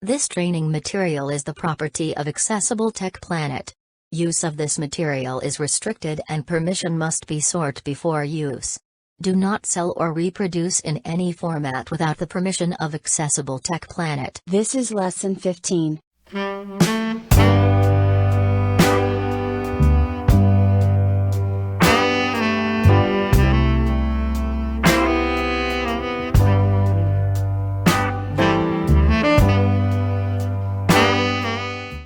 This training material is the property of Accessible Tech Planet. Use of this material is restricted and permission must be sought before use. Do not sell or reproduce in any format without the permission of Accessible Tech Planet. This is lesson 15.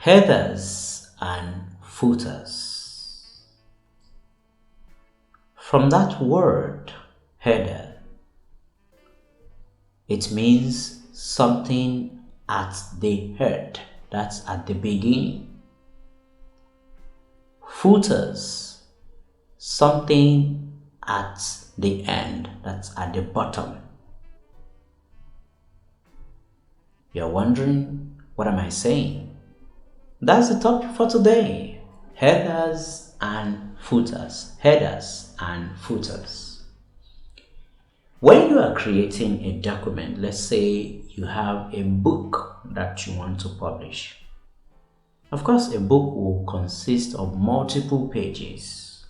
Headers and footers. From that word, header, it means something at the head, that's at the beginning. Footers, something at the end, that's at the bottom. You're wondering, what am I saying? That's the topic for today. Headers and footers. Headers and footers. When you are creating a document, let's say you have a book that you want to publish. Of course, a book will consist of multiple pages.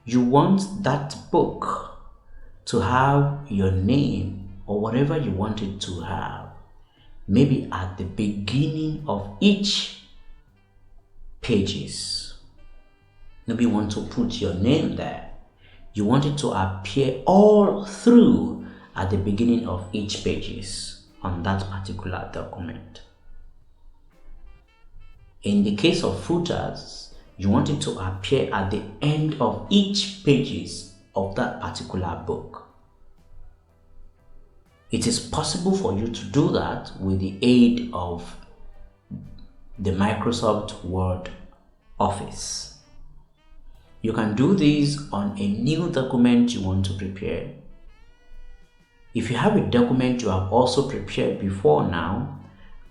You want that book to have your name or whatever you want it to have, maybe at the beginning of each pages. Maybe you want to put your name there. You want it to appear all through at the beginning of each pages on that particular document. In the case of footers, you want it to appear at the end of each pages of that particular book. It is possible for you to do that with the aid of the Microsoft Word Office. You can do this on a new document you want to prepare. If you have a document you have also prepared before now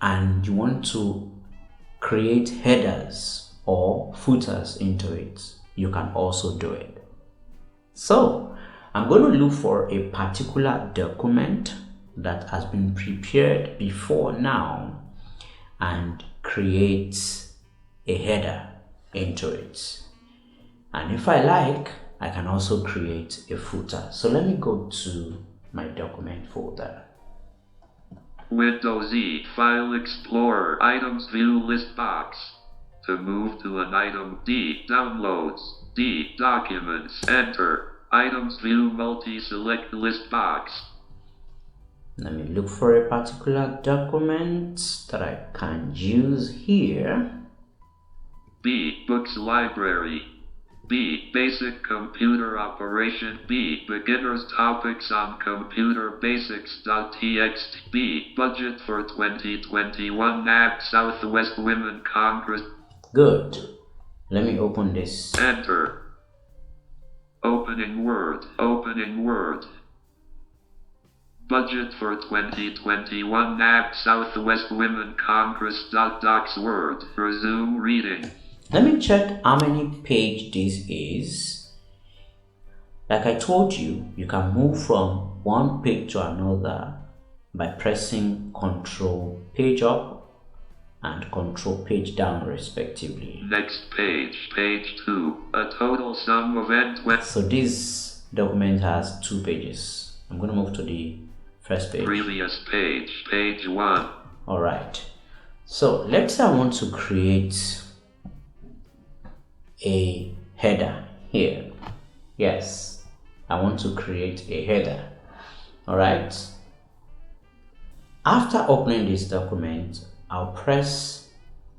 and you want to create headers or footers into it, you can also do it. So, I'm going to look for a particular document that has been prepared before now and create a header into it. And if I like, I can also create a footer. So let me go to my document folder. Windows E, File Explorer, Items View List Box. To move to an item, D, Downloads, D, Documents, Enter, Items View Multi-Select List Box. Let me look for a particular document that I can use here. B, Books Library. B, Basic Computer Operation. B, Beginner's Topics on Computer Basics.txt. B, Budget for 2021 NAB Southwest Women Congress. Good. Let me open this. Enter. Opening Word. Opening Word. Budget for 2021 NAB Southwest Women Congress. Docs Word. Resume reading. Let me check how many page this is. Like I told you, you can move from one page to another by pressing Ctrl page up and Ctrl page down respectively. Next page, page 2. A total sum of N20. So this document has 2 pages. I'm going to move to the first page. Previous page, page 1. Alright. So let's say I want to create a header here. Yes, I want to create a header. Alright. After opening this document, I'll press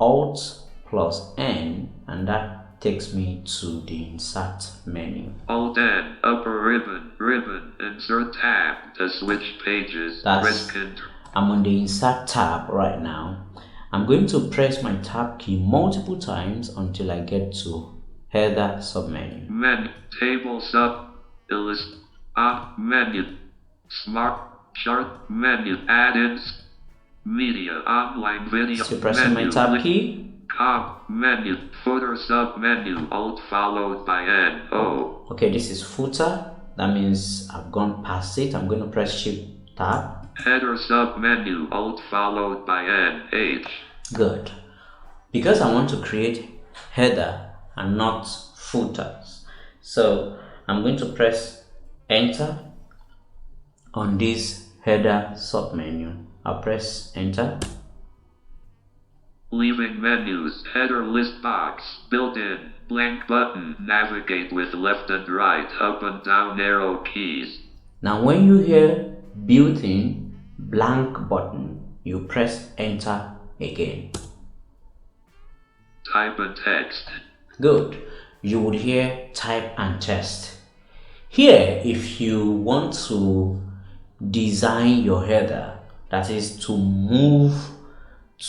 Alt plus N and that takes me to the Insert menu. Alt N, upper ribbon, Insert tab to switch pages. Press Ctrl. I'm on the Insert tab right now. I'm going to press my tab key multiple times until I get to Header submenu. Menu, Table Sub, Illust, Op menu, Smart Chart menu, Add-ins, Media, Online Video. So pressing my tab key. Com menu, Footer sub menu, Alt followed by N O. Okay, this is footer. That means I've gone past it. I'm going to press Shift tab Header submenu, Alt followed by N, H. Good. Because I want to create header and not footers, so I'm going to press enter on this header submenu. I'll press enter. Leaving menus, header list box, built-in, blank button, navigate with left and right, up and down arrow keys. Now when you hear built-in blank button, you press enter again. Type and text. Good. You would hear type and text. Here, if you want to design your header, that is to move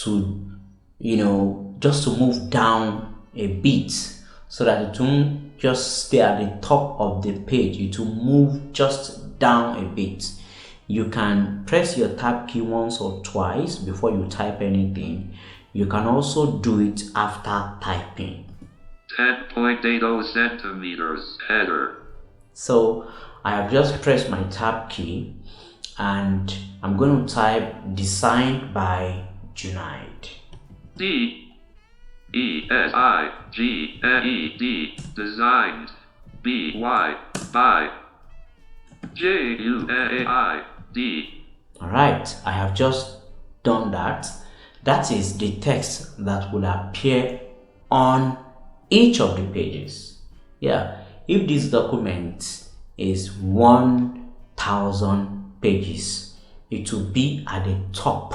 to, just to move down a bit so that it won't just stay at the top of the page, it will move just down a bit. You can press your tab key once or twice before you type anything. You can also do it after typing. 10.80 centimeters header. So I have just pressed my tab key and I'm going to type designed by Junaid. D-E-S-I-G-N-E-D, designed. B-Y, by. J-U-N-A-I-D. Alright, I have just done that. That is the text that will appear on each of the pages. Yeah, if this document is 1,000 pages, it will be at the top,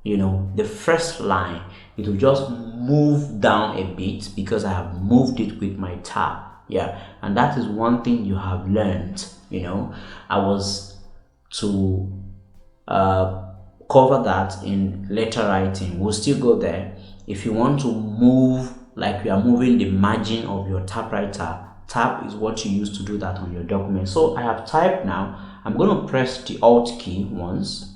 the first line. It will just move down a bit because I have moved it with my tab. Yeah, and that is one thing you have learned. I was to cover that in letter writing. We'll still go there. If you want to move like you are moving the margin of your typewriter, tab is what you use to do that on your document. So I have typed now. I'm going to press the Alt key once.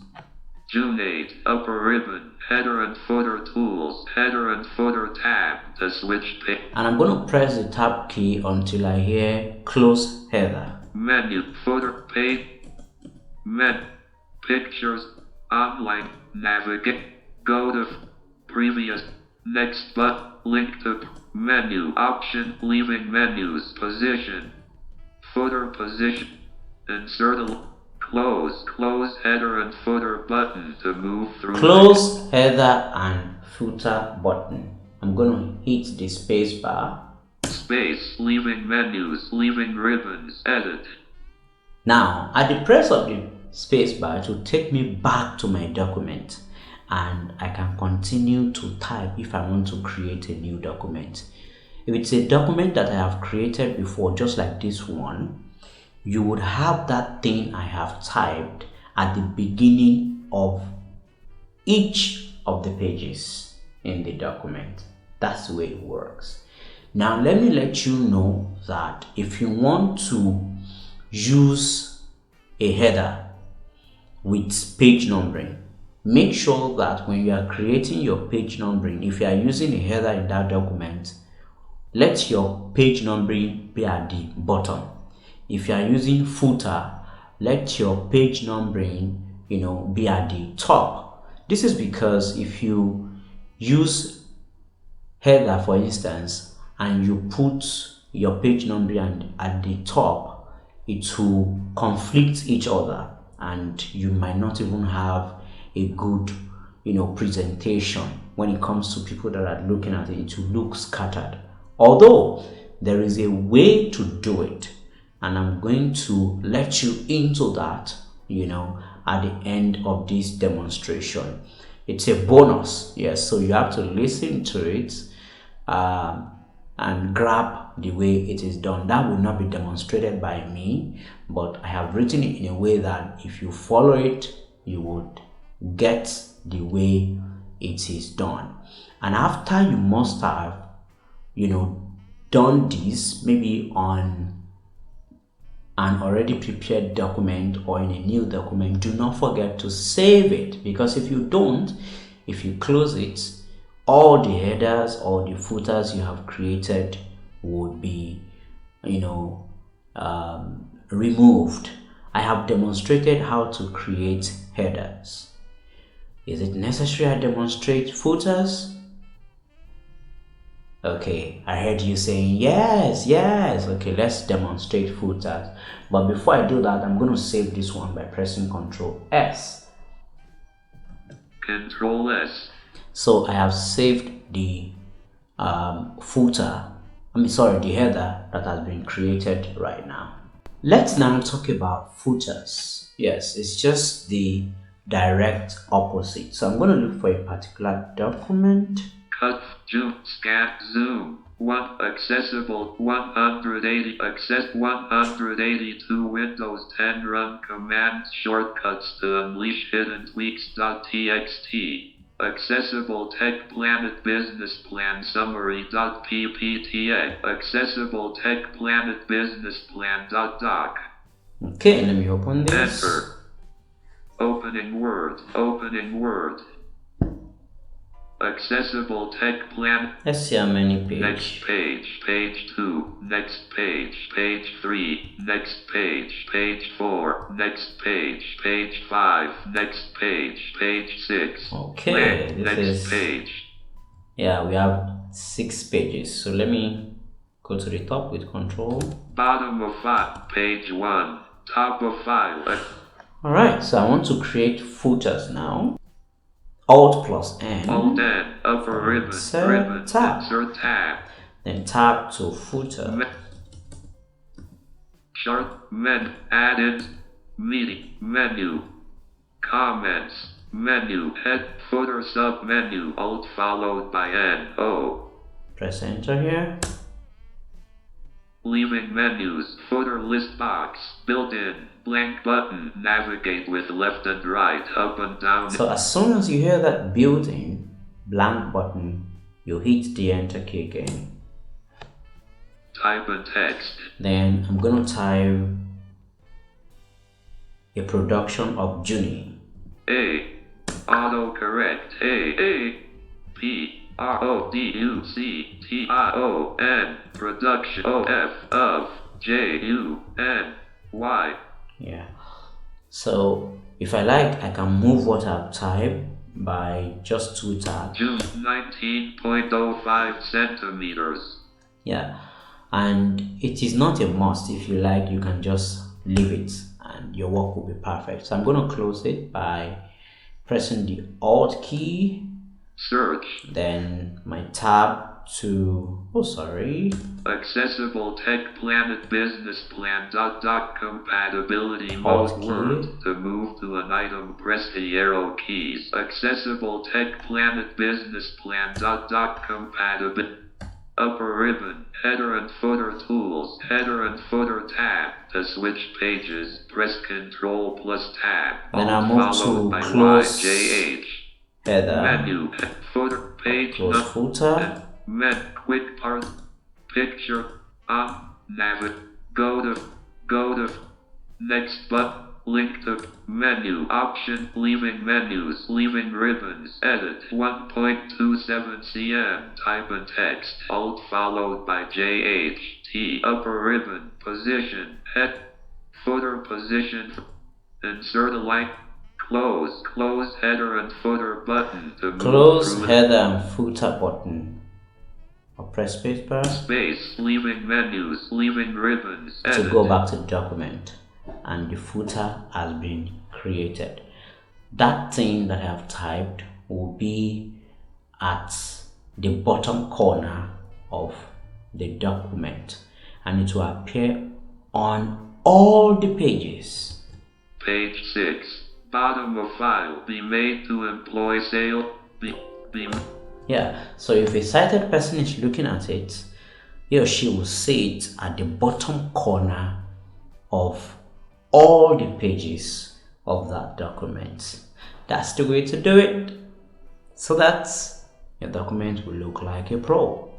Junaid, upper ribbon, header and footer tools, header and footer tab, to switch pick. And I'm going to press the tab key until I hear close header. Menu, footer, page, pictures, online, navigate, go to previous, next but, link to, menu, option, leaving menus, position, footer position, insert a close header and footer button to move through. Close header and footer button. I'm going to hit the space bar. Space, leaving menus, leaving ribbons, edit. Now, at the press of the space bar, it will take me back to my document and I can continue to type if I want to create a new document. If it's a document that I have created before, just like this one, you would have that thing I have typed at the beginning of each of the pages in the document. That's the way it works. Now let me let you know that if you want to use a header with page numbering, make sure that when you are creating your page numbering, if you are using a header in that document, let your page numbering be at the bottom. If you are using footer, let your page numbering, be at the top. This is because if you use header, for instance, and you put your page numbering at the top, it will conflict each other and you might not even have a good, presentation. When it comes to people that are looking at it, it will look scattered. Although there is a way to do it, and I'm going to let you into that, at the end of this demonstration. It's a bonus, yes, so you have to listen to it and grab the way it is done. That will not be demonstrated by me, but I have written it in a way that if you follow it, you would get the way it is done. And after you must have, done this, maybe on an already prepared document or in a new document, do not forget to save it, because if you don't, if you close it, all the headers or the footers you have created would be removed. I have demonstrated how to create headers. Is it necessary I demonstrate footers? Okay, I heard you saying yes. Okay, let's demonstrate footers. But before I do that, I'm going to save this one by pressing Ctrl S. Ctrl S. So I have saved the the header that has been created right now. Let's now talk about footers. Yes, it's just the direct opposite. So I'm going to look for a particular document. Cut, zoom, scan, zoom. 1 accessible 180 access 182 Windows 10 run command shortcuts to unleash hidden tweaks.txt. Accessible Tech Planet Business Plan Summary.ppta. Accessible Tech Planet Business Plan.doc. Okay, let me open this. Enter. Opening Word. Accessible Tech Plan. Let's see how many pages. Next page. Page 2. Next page. Page 3. Next page. Page 4. Next page. Page 5. Next page. Page 6. Okay, next page. Yeah, we have 6 pages. So let me go to the top with Control. Bottom of 5. Page 1. Top of 5. Alright, so I want to create footers now. Alt plus N. Alt N. Upper ribbon. Tab. Insert tab. Then tab to footer. Chart. Added. Meeting. Menu. Comments. Menu. Head. Footer sub menu. Alt followed by N. O. Press enter here. Leaving menus. Footer list box. Built-in. Blank button. Navigate with left and right, up and down. So as soon as you hear that built-in blank button, you hit the enter key again. Type in text. Then I'm going to type a production of Juni. A. Autocorrect. A. Production. Production. of Juni. Yeah. So if I like, I can move what I've typed by just 2 tabs. 19.05 centimeters. Yeah. And it is not a must. If you like, you can just leave it and your work will be perfect. So I'm going to close it by pressing the Alt key. Search. Then my tab to Accessible Tech Planet Business Plan. Compatibility Alt mode key. word. To move to an item, press the arrow keys. Accessible Tech Planet Business Plan. Compatibility. Upper ribbon. Header and footer tools. Header and footer tab. To switch pages, press Ctrl plus tab. Then I'll move followed to by close YJH. header. Menu. Footer page. Close footer. Quick part. Picture. Go to. Next button. Link to menu. Option. Leaving menus. Leaving ribbons. Edit. 1.27 cm. Type in text. Alt followed by JHT. Upper ribbon. Position. Head. Footer position. Insert a line. Close header and footer button. To Close header and footer button. Or press spacebar. Space. Leaving menus. Leaving ribbons. Edit. To go back to the document. And the footer has been created. That thing that I have typed will be at the bottom corner of the document and it will appear on all the pages. Page 6. Bottom of file. Be made to employ sale. Yeah, so if a sighted person is looking at it, he or she will see it at the bottom corner of all the pages of that document. That's the way to do it, so that your document will look like a pro.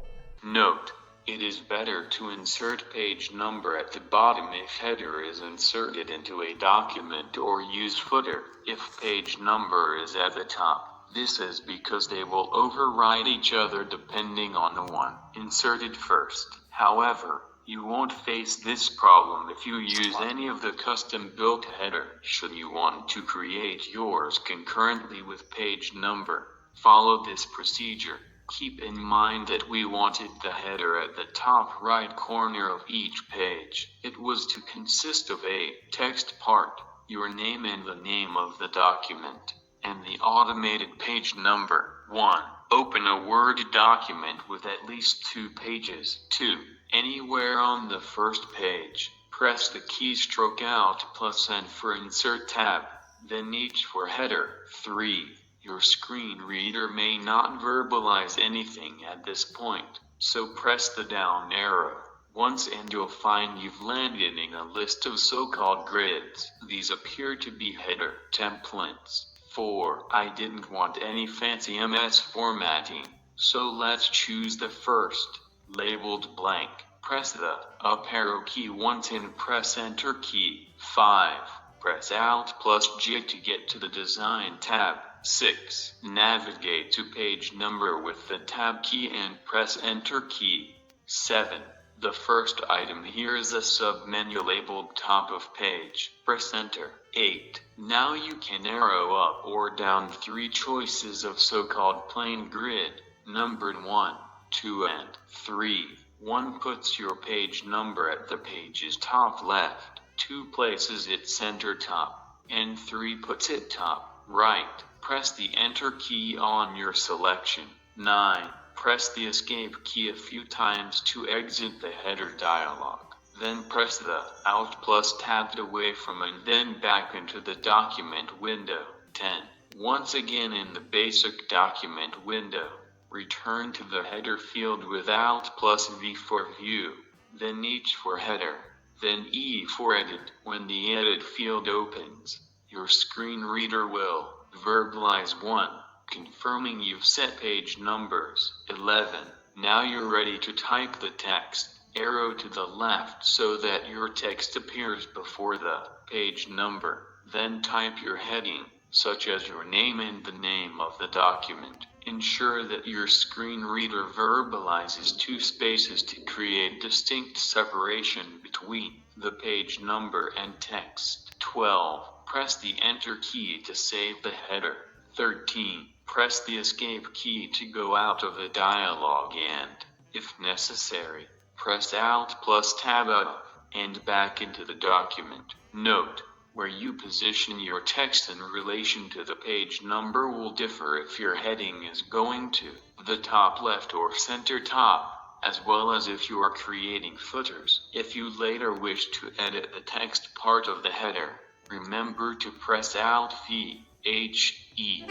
Note: it is better to insert page number at the bottom if header is inserted into a document, or use footer if page number is at the top. This is because they will override each other depending on the one inserted first. However, You won't face this problem if you use any of the custom-built header. Should you want to create yours concurrently with page number, follow this procedure. Keep in mind that we wanted the header at the top right corner of each page. It was to consist of a text part, your name and the name of the document, and the automated page number. 1. Open a Word document with at least 2 pages. 2. Anywhere on the first page, press the keystroke Alt plus N for Insert tab, then each for header. 3. Your screen reader may not verbalize anything at this point, so press the down arrow once and you'll find you've landed in a list of so-called grids. These appear to be header templates. 4. I didn't want any fancy MS formatting, so let's choose the first, labeled blank. Press the up arrow key once and press Enter key. 5. Press Alt plus J to get to the Design tab. 6. Navigate to page number with the Tab key and press Enter key. 7. The first item here is a submenu labeled Top of Page. Press Enter. 8. Now you can arrow up or down 3 choices of so-called plain grid, numbered 1, 2 and 3. 1 puts your page number at the page's top left, 2 places it center top, and 3 puts it top right. Press the Enter key on your selection. 9. Press the Escape key a few times to exit the header dialog. Then press the Alt plus Tab away from and then back into the document window. 10. Once again in the basic document window, return to the header field with Alt plus V for View, then H for Header, then E for Edit. When the Edit field opens, your screen reader will verbalize 1, confirming you've set page numbers. 11. Now you're ready to type the text. Arrow to the left so that your text appears before the page number. Then type your heading, such as your name and the name of the document. Ensure that your screen reader verbalizes 2 spaces to create distinct separation between the page number and text. 12. Press the Enter key to save the header. 13. Press the Escape key to go out of the dialog and, if necessary, press Alt plus Tab up and back into the document. Note, where you position your text in relation to the page number will differ if your heading is going to the top left or center top, as well as if you are creating footers. If you later wish to edit the text part of the header, remember to press Alt V, H, E.